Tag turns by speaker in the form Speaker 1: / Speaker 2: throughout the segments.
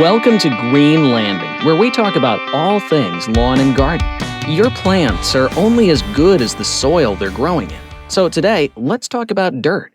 Speaker 1: Welcome to Green Landing, where we talk about all things lawn and garden. Your plants are only as good as the soil they're growing in. So today, let's talk about dirt.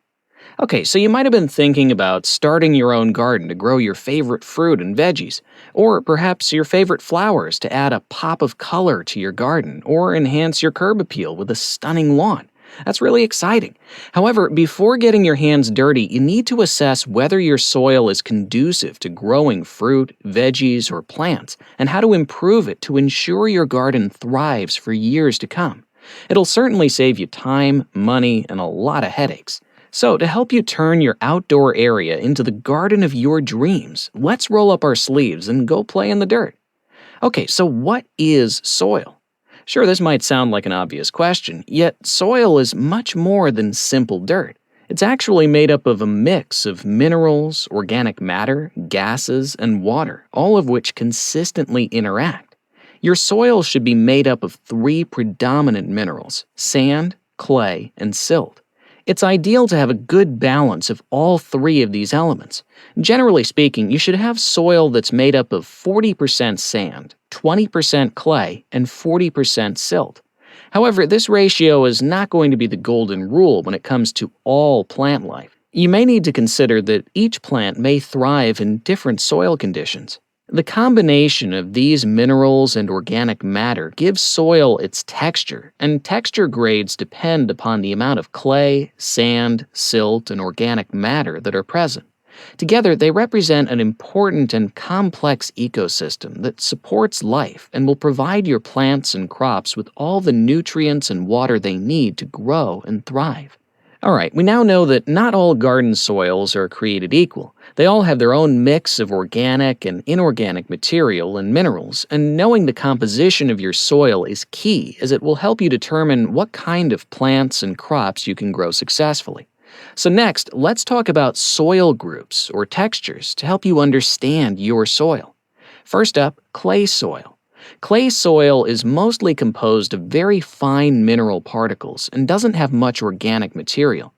Speaker 1: Okay, so you might have been thinking about starting your own garden to grow your favorite fruit and veggies, or perhaps your favorite flowers to add a pop of color to your garden, or enhance your curb appeal with a stunning lawn. That's really exciting. However, before getting your hands dirty, you need to assess whether your soil is conducive to growing fruit, veggies, or plants, and how to improve it to ensure your garden thrives for years to come. It'll certainly save you time, money, and a lot of headaches. So, to help you turn your outdoor area into the garden of your dreams, let's roll up our sleeves and go play in the dirt. Okay, so what is soil? Sure, this might sound like an obvious question, yet soil is much more than simple dirt. It's actually made up of a mix of minerals, organic matter, gases, and water, all of which consistently interact. Your soil should be made up of three predominant minerals: sand, clay, and silt. It's ideal to have a good balance of all three of these elements. Generally speaking, you should have soil that's made up of 40% sand, 20% clay, and 40% silt. However, this ratio is not going to be the golden rule when it comes to all plant life. You may need to consider that each plant may thrive in different soil conditions. The combination of these minerals and organic matter gives soil its texture, and texture grades depend upon the amount of clay, sand, silt, and organic matter that are present. Together, they represent an important and complex ecosystem that supports life and will provide your plants and crops with all the nutrients and water they need to grow and thrive. Alright, we now know that not all garden soils are created equal. They all have their own mix of organic and inorganic material and minerals, and knowing the composition of your soil is key, as it will help you determine what kind of plants and crops you can grow successfully. So next, let's talk about soil groups or textures to help you understand your soil. First up, clay soil. Clay soil is mostly composed of very fine mineral particles and doesn't have much organic material.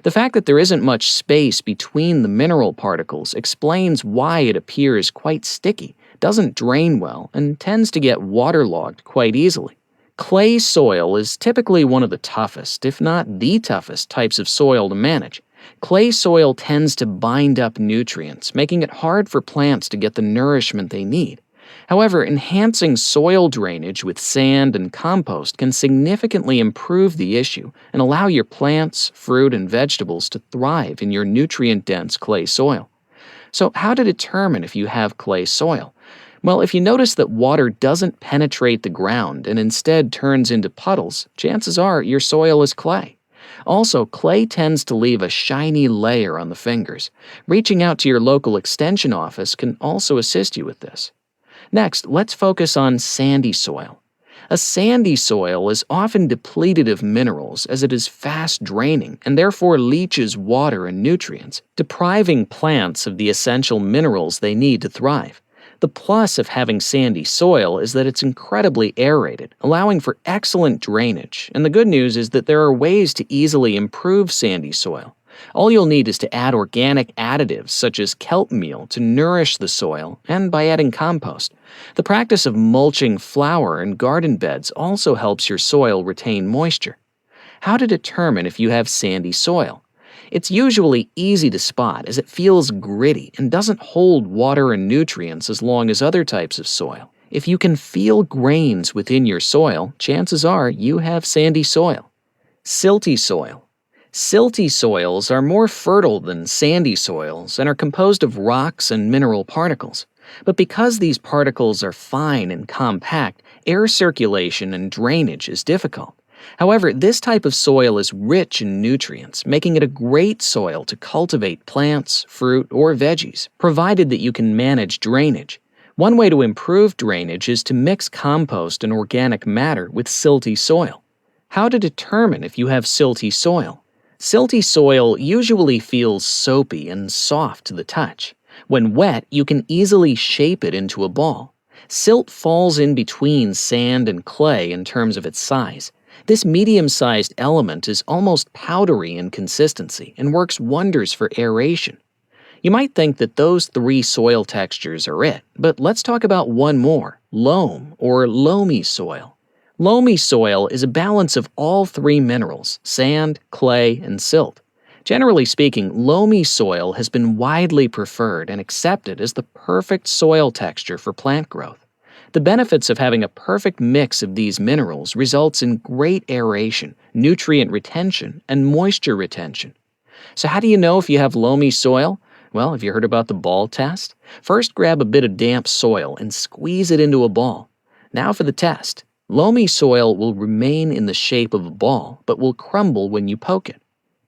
Speaker 1: The fact that there isn't much space between the mineral particles explains why it appears quite sticky, doesn't drain well, and tends to get waterlogged quite easily. Clay soil is typically one of the toughest, if not the toughest, types of soil to manage. Clay soil tends to bind up nutrients, making it hard for plants to get the nourishment they need. However, enhancing soil drainage with sand and compost can significantly improve the issue and allow your plants, fruit, and vegetables to thrive in your nutrient-dense clay soil. So, how to determine if you have clay soil? Well, if you notice that water doesn't penetrate the ground and instead turns into puddles, chances are your soil is clay. Also, clay tends to leave a shiny layer on the fingers. Reaching out to your local extension office can also assist you with this. Next, let's focus on sandy soil. A sandy soil is often depleted of minerals as it is fast draining and therefore leaches water and nutrients, depriving plants of the essential minerals they need to thrive. The plus of having sandy soil is that it's incredibly aerated, allowing for excellent drainage, and the good news is that there are ways to easily improve sandy soil. All you'll need is to add organic additives such as kelp meal to nourish the soil, and by adding compost. The practice of mulching flower and garden beds also helps your soil retain moisture. How to determine if you have sandy soil? It's usually easy to spot as it feels gritty and doesn't hold water and nutrients as long as other types of soil. If you can feel grains within your soil, chances are you have sandy soil. Silty soil. Silty soils are more fertile than sandy soils and are composed of rocks and mineral particles. But because these particles are fine and compact, air circulation and drainage is difficult. However, this type of soil is rich in nutrients, making it a great soil to cultivate plants, fruit, or veggies, provided that you can manage drainage. One way to improve drainage is to mix compost and organic matter with silty soil. How to determine if you have silty soil? Silty soil usually feels soapy and soft to the touch. When wet, you can easily shape it into a ball. Silt falls in between sand and clay in terms of its size. This medium-sized element is almost powdery in consistency and works wonders for aeration. You might think that those three soil textures are it, but let's talk about one more: loam or loamy soil. Loamy soil is a balance of all three minerals: sand, clay, and silt. Generally speaking, loamy soil has been widely preferred and accepted as the perfect soil texture for plant growth. The benefits of having a perfect mix of these minerals results in great aeration, nutrient retention, and moisture retention. So how do you know if you have loamy soil? Well, have you heard about the ball test? First, grab a bit of damp soil and squeeze it into a ball. Now for the test. Loamy soil will remain in the shape of a ball, but will crumble when you poke it.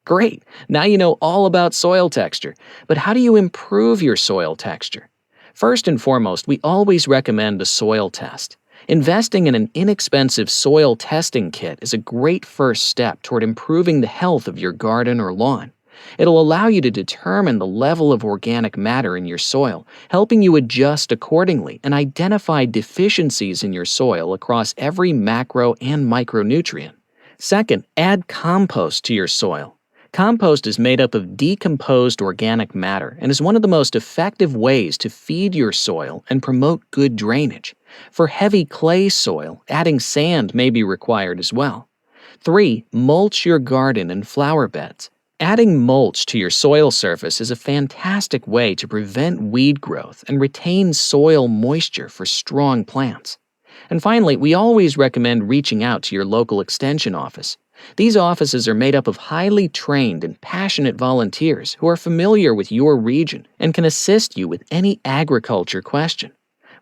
Speaker 1: Great! Now you know all about soil texture. But how do you improve your soil texture? First and foremost, we always recommend a soil test. Investing in an inexpensive soil testing kit is a great first step toward improving the health of your garden or lawn. It'll allow you to determine the level of organic matter in your soil, helping you adjust accordingly and identify deficiencies in your soil across every macro and micronutrient. Second, add compost to your soil. Compost is made up of decomposed organic matter and is one of the most effective ways to feed your soil and promote good drainage. For heavy clay soil, adding sand may be required as well. 3. Mulch your garden and flower beds. Adding mulch to your soil surface is a fantastic way to prevent weed growth and retain soil moisture for strong plants. And finally, we always recommend reaching out to your local extension office. These offices are made up of highly trained and passionate volunteers who are familiar with your region and can assist you with any agriculture question.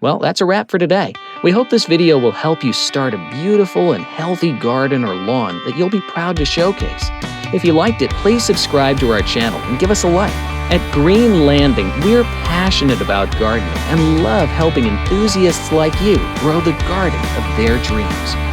Speaker 1: Well, that's a wrap for today. We hope this video will help you start a beautiful and healthy garden or lawn that you'll be proud to showcase. If you liked it, please subscribe to our channel and give us a like. At Green Landing, we're passionate about gardening and love helping enthusiasts like you grow the garden of their dreams.